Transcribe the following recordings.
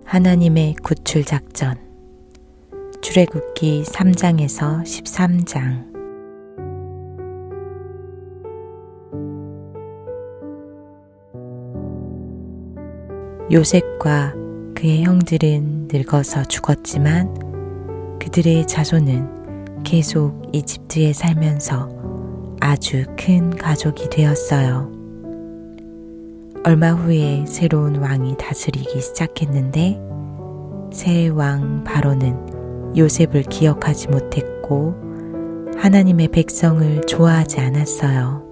하나님의 구출 작전. 출애굽기 3장에서 13장. 요셉과 그의 형들은 늙어서 죽었지만 그들의 자손은 계속 이집트에 살면서 아주 큰 가족이 되었어요. 얼마 후에 새로운 왕이 다스리기 시작했는데 새 왕 바로는 요셉을 기억하지 못했고 하나님의 백성을 좋아하지 않았어요.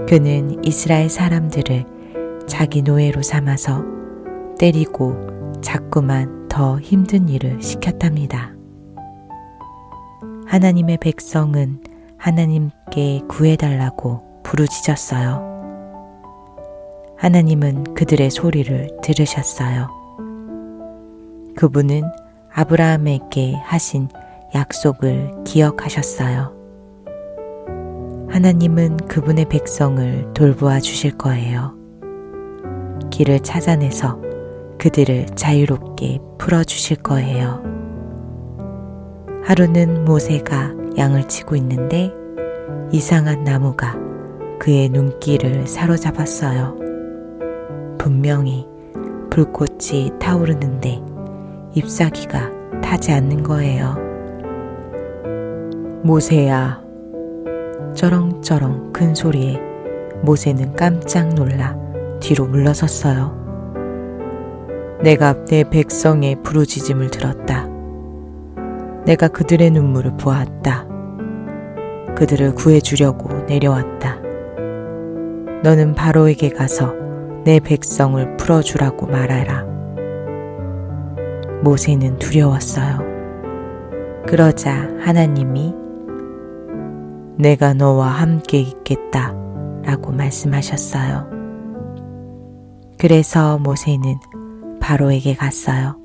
그는 이스라엘 사람들을 자기 노예로 삼아서 때리고 자꾸만 더 힘든 일을 시켰답니다. 하나님의 백성은 하나님께 구해달라고 부르짖었어요. 하나님은 그들의 소리를 들으셨어요. 그분은 아브라함에게 하신 약속을 기억하셨어요. 하나님은 그분의 백성을 돌보아 주실 거예요. 길을 찾아내서 그들을 자유롭게 풀어주실 거예요. 하루는 모세가 양을 치고 있는데 이상한 나무가 그의 눈길을 사로잡았어요. 분명히 불꽃이 타오르는데 잎사귀가 타지 않는 거예요. 모세야. 쩌렁쩌렁 큰 소리에 모세는 깜짝 놀라 뒤로 물러섰어요. 내가 내 백성의 부르짖음을 들었다. 내가 그들의 눈물을 보았다. 그들을 구해주려고 내려왔다. 너는 바로에게 가서 내 백성을 풀어주라고 말하라. 모세는 두려웠어요. 그러자 하나님이 내가 너와 함께 있겠다 라고 말씀하셨어요. 그래서 모세는 바로에게 갔어요.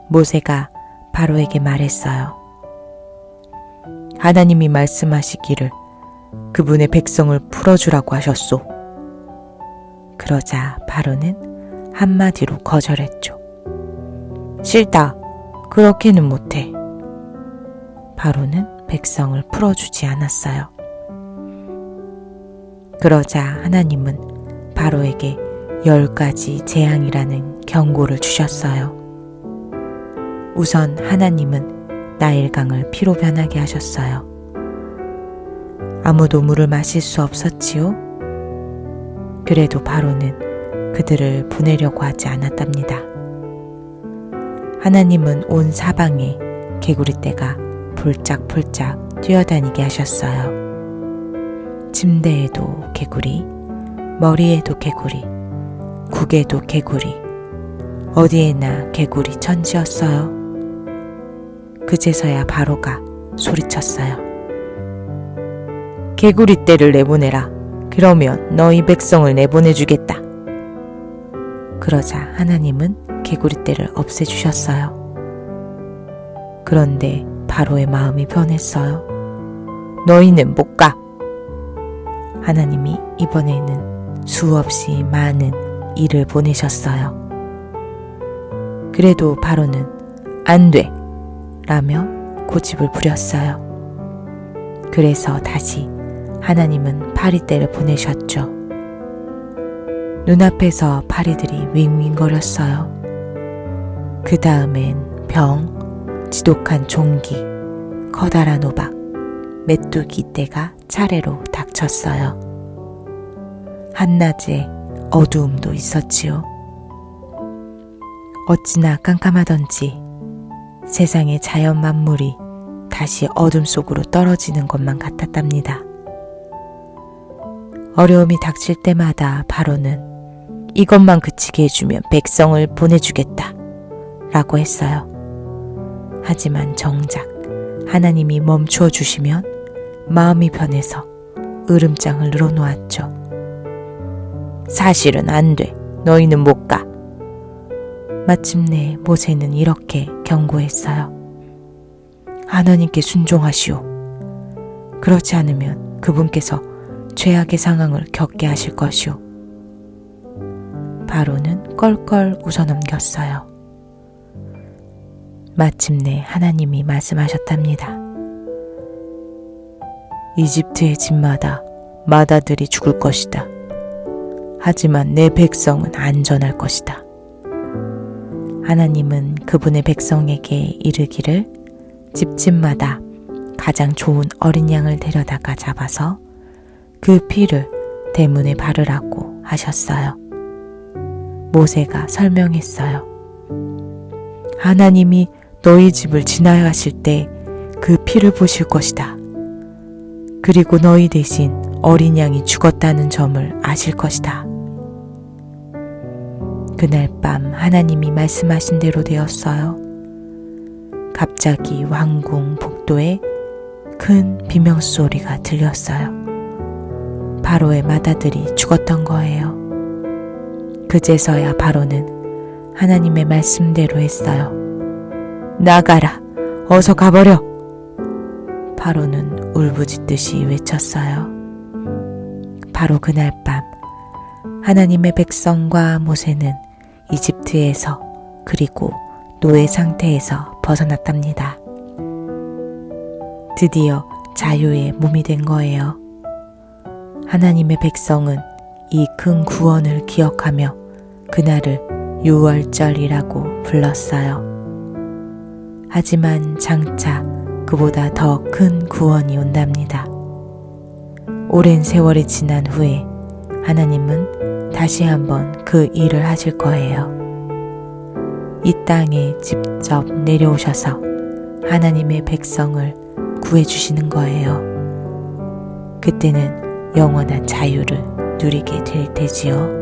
모세가 바로에게 말했어요. 하나님이 말씀하시기를 그분의 백성을 풀어주라고 하셨소. 그러자 바로는 한마디로 거절했죠. 싫다. 그렇게는 못해. 바로는 백성을 풀어주지 않았어요. 그러자 하나님은 바로에게 10가지 재앙이라는 경고를 주셨어요. 우선 하나님은 나일강을 피로 변하게 하셨어요. 아무도 물을 마실 수 없었지요. 그래도 바로는 그들을 보내려고 하지 않았답니다. 하나님은 온 사방에 개구리떼가 폴짝폴짝 뛰어다니게 하셨어요. 침대에도 개구리, 머리에도 개구리, 국에도 개구리, 어디에나 개구리 천지였어요. 그제서야 바로가 소리쳤어요. 개구리떼를 내보내라. 그러면 너희 백성을 내보내주겠다. 그러자 하나님은 개구리떼를 없애주셨어요. 그런데 바로의 마음이 변했어요. 너희는 못 가. 하나님이 이번에는 수없이 많은 이를 보내셨어요. 그래도 바로는 안 돼! 라며 고집을 부렸어요. 그래서 다시 하나님은 파리떼를 보내셨죠. 눈앞에서 파리들이 윙윙거렸어요. 그 다음엔 병, 지독한 종기, 커다란 호박, 메뚜기 떼가 차례로 닥쳤어요. 한낮에 어두움도 있었지요. 어찌나 깜깜하던지 세상의 자연 만물이 다시 어둠 속으로 떨어지는 것만 같았답니다. 어려움이 닥칠 때마다 바로는 이것만 그치게 해주면 백성을 보내주겠다 라고 했어요. 하지만 정작 하나님이 멈추어 주시면 마음이 변해서 으름장을 늘어놓았죠. 사실은 안 돼. 너희는 못 가. 마침내 모세는 이렇게 경고했어요. 하나님께 순종하시오. 그렇지 않으면 그분께서 최악의 상황을 겪게 하실 것이오. 바로는 껄껄 웃어넘겼어요. 마침내 하나님이 말씀하셨답니다. 이집트의 집마다 마다들이 죽을 것이다. 하지만 내 백성은 안전할 것이다. 하나님은 그분의 백성에게 이르기를 집집마다 가장 좋은 어린 양을 데려다가 잡아서 그 피를 대문에 바르라고 하셨어요. 모세가 설명했어요. 하나님이 너희 집을 지나가실 때 그 피를 보실 것이다. 그리고 너희 대신 어린 양이 죽었다는 점을 아실 것이다. 그날 밤 하나님이 말씀하신 대로 되었어요. 갑자기 왕궁 복도에 큰 비명소리가 들렸어요. 바로의 맏아들이 죽었던 거예요. 그제서야 바로는 하나님의 말씀대로 했어요. 나가라! 어서 가버려! 바로는 울부짖듯이 외쳤어요. 바로 그날 밤 하나님의 백성과 모세는 이집트에서 그리고 노예 상태에서 벗어났답니다. 드디어 자유의 몸이 된 거예요. 하나님의 백성은 이 큰 구원을 기억하며 그날을 유월절이라고 불렀어요. 하지만 장차 그보다 더 큰 구원이 온답니다. 오랜 세월이 지난 후에 하나님은 다시 한번 그 일을 하실 거예요. 이 땅에 직접 내려오셔서 하나님의 백성을 구해주시는 거예요. 그때는 영원한 자유를 누리게 될 테지요.